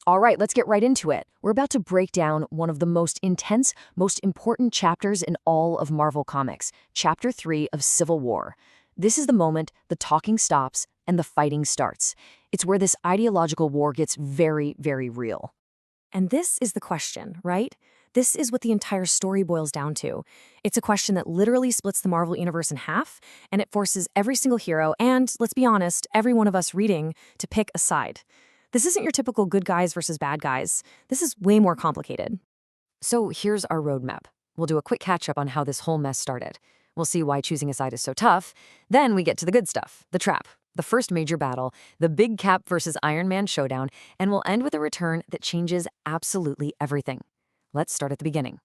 All right, let's get right into it. We're about to break down one of the most intense, most important chapters in all of Marvel Comics, Chapter 3 of Civil War. This is the moment the talking stops and the fighting starts. It's where this ideological war gets very, very real. And this is the question, right? This is what the entire story boils down to. It's a question that literally splits the Marvel Universe in half, and it forces every single hero, and let's be honest, every one of us reading, to pick a side. This isn't your typical good guys versus bad guys. This is way more complicated. So here's our roadmap. We'll do a quick catch-up on how this whole mess started. We'll see why choosing a side is so tough. Then we get to the good stuff, the trap, the first major battle, the big Cap versus Iron Man showdown, and we'll end with a return that changes absolutely everything. Let's start at the beginning.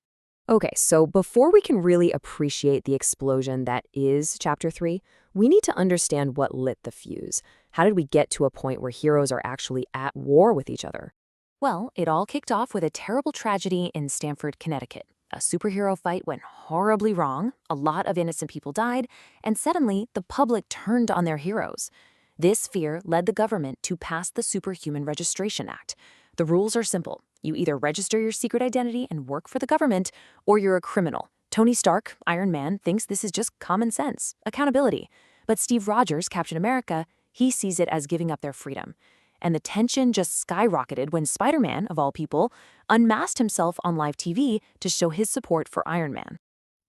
Okay, so before we can really appreciate the explosion that is Chapter 3, we need to understand what lit the fuse. How did we get to a point where heroes are actually at war with each other? Well, it all kicked off with a terrible tragedy in Stamford, Connecticut. A superhero fight went horribly wrong, a lot of innocent people died, and suddenly the public turned on their heroes. This fear led the government to pass the Superhuman Registration Act. The rules are simple. You either register your secret identity and work for the government, or you're a criminal. Tony Stark, Iron Man, thinks this is just common sense, accountability. But Steve Rogers, Captain America, he sees it as giving up their freedom. And the tension just skyrocketed when Spider-Man, of all people, unmasked himself on live TV to show his support for Iron Man.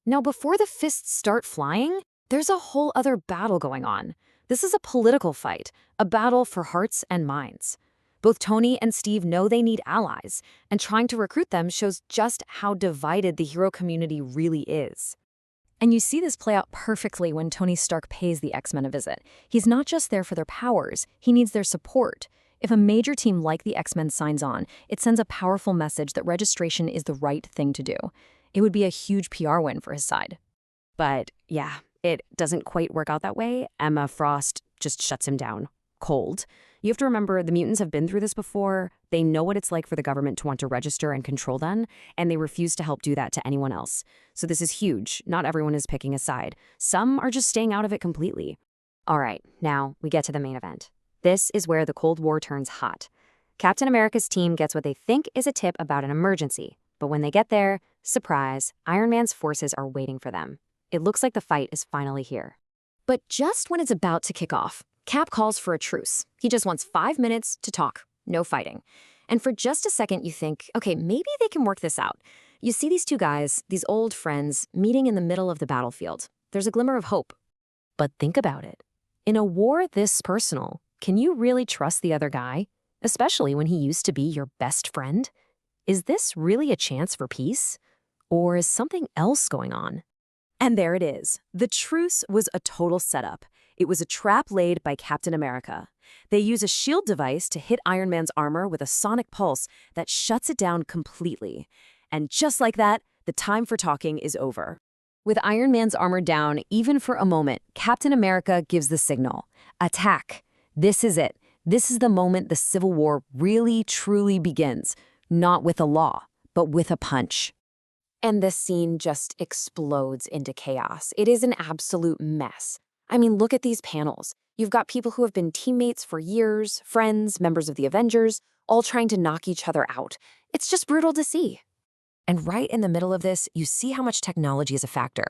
Now, before the fists start flying, there's a whole other battle going on. This is a political fight, a battle for hearts and minds. Both Tony and Steve know they need allies, and trying to recruit them shows just how divided the hero community really is. And you see this play out perfectly when Tony Stark pays the X Men a visit. He's not just there for their powers, he needs their support. If a major team like the X Men signs on, it sends a powerful message that registration is the right thing to do. It would be a huge PR win for his side. But yeah, it doesn't quite work out that way. Emma Frost just shuts him down. Cold. You have to remember, the mutants have been through this before. They know what it's like for the government to want to register and control them, and they refuse to help do that to anyone else. So this is huge. Not everyone is picking a side. Some are just staying out of it completely. All right, now we get to the main event. This is where the Cold War turns hot. Captain America's team gets what they think is a tip about an emergency. But when they get there, surprise, Iron Man's forces are waiting for them. It looks like the fight is finally here. But just when it's about to kick off, Cap calls for a truce. He just wants 5 minutes to talk, no fighting. And for just a second, you think, okay, maybe they can work this out. You see these two guys, these old friends, meeting in the middle of the battlefield. There's a glimmer of hope. But think about it. In a war this personal, can you really trust the other guy? Especially when he used to be your best friend? Is this really a chance for peace? Or is something else going on? And there it is. The truce was a total setup. It was a trap laid by Captain America. They use a shield device to hit Iron Man's armor with a sonic pulse that shuts it down completely. And just like that, the time for talking is over. With Iron Man's armor down, even for a moment, Captain America gives the signal. Attack. This is it. This is the moment the Civil War really, truly begins. Not with a law, but with a punch. And this scene just explodes into chaos. It is an absolute mess. I mean, look at these panels. You've got people who have been teammates for years, friends, members of the Avengers, all trying to knock each other out. It's just brutal to see. And right in the middle of this, you see how much technology is a factor.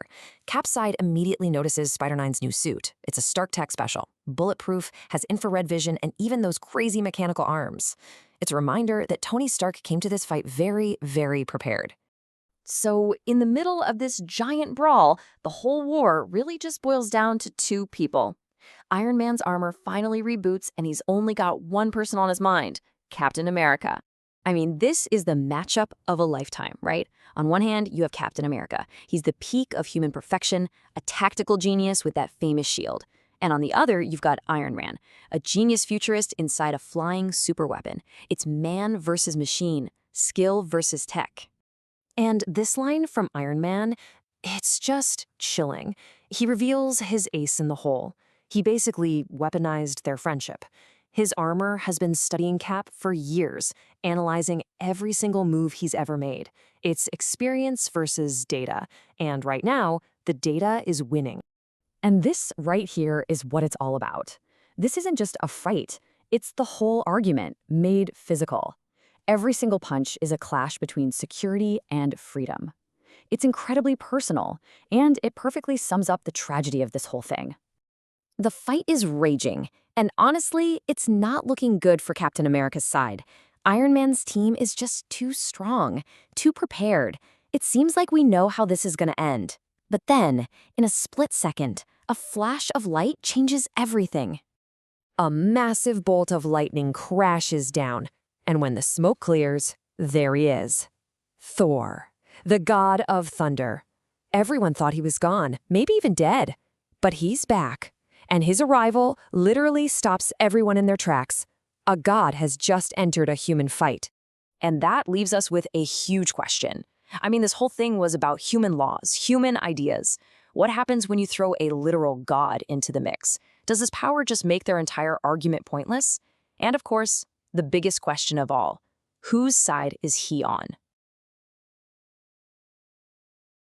Cap's side immediately notices Spider-Nine's new suit. It's a Stark Tech special, bulletproof, has infrared vision, and even those crazy mechanical arms. It's a reminder that Tony Stark came to this fight very, very prepared. So, in the middle of this giant brawl, the whole war really just boils down to two people. Iron Man's armor finally reboots, and he's only got one person on his mind, Captain America. I mean, this is the matchup of a lifetime, right? On one hand, you have Captain America. He's the peak of human perfection, a tactical genius with that famous shield. And on the other, you've got Iron Man, a genius futurist inside a flying superweapon. It's man versus machine, skill versus tech. And this line from Iron Man, it's just chilling. He reveals his ace in the hole. He basically weaponized their friendship. His armor has been studying Cap for years, analyzing every single move he's ever made. It's experience versus data, and right now, the data is winning. And this right here is what it's all about. This isn't just a fight, it's the whole argument made physical. Every single punch is a clash between security and freedom. It's incredibly personal, and it perfectly sums up the tragedy of this whole thing. The fight is raging, and honestly, it's not looking good for Captain America's side. Iron Man's team is just too strong, too prepared. It seems like we know how this is going to end. But then, in a split second, a flash of light changes everything. A massive bolt of lightning crashes down, and when the smoke clears, there he is. Thor, the god of thunder. Everyone thought he was gone, maybe even dead. But he's back, and his arrival literally stops everyone in their tracks. A god has just entered a human fight. And that leaves us with a huge question. I mean, this whole thing was about human laws, human ideas. What happens when you throw a literal god into the mix? Does this power just make their entire argument pointless? And of course, the biggest question of all, whose side is he on?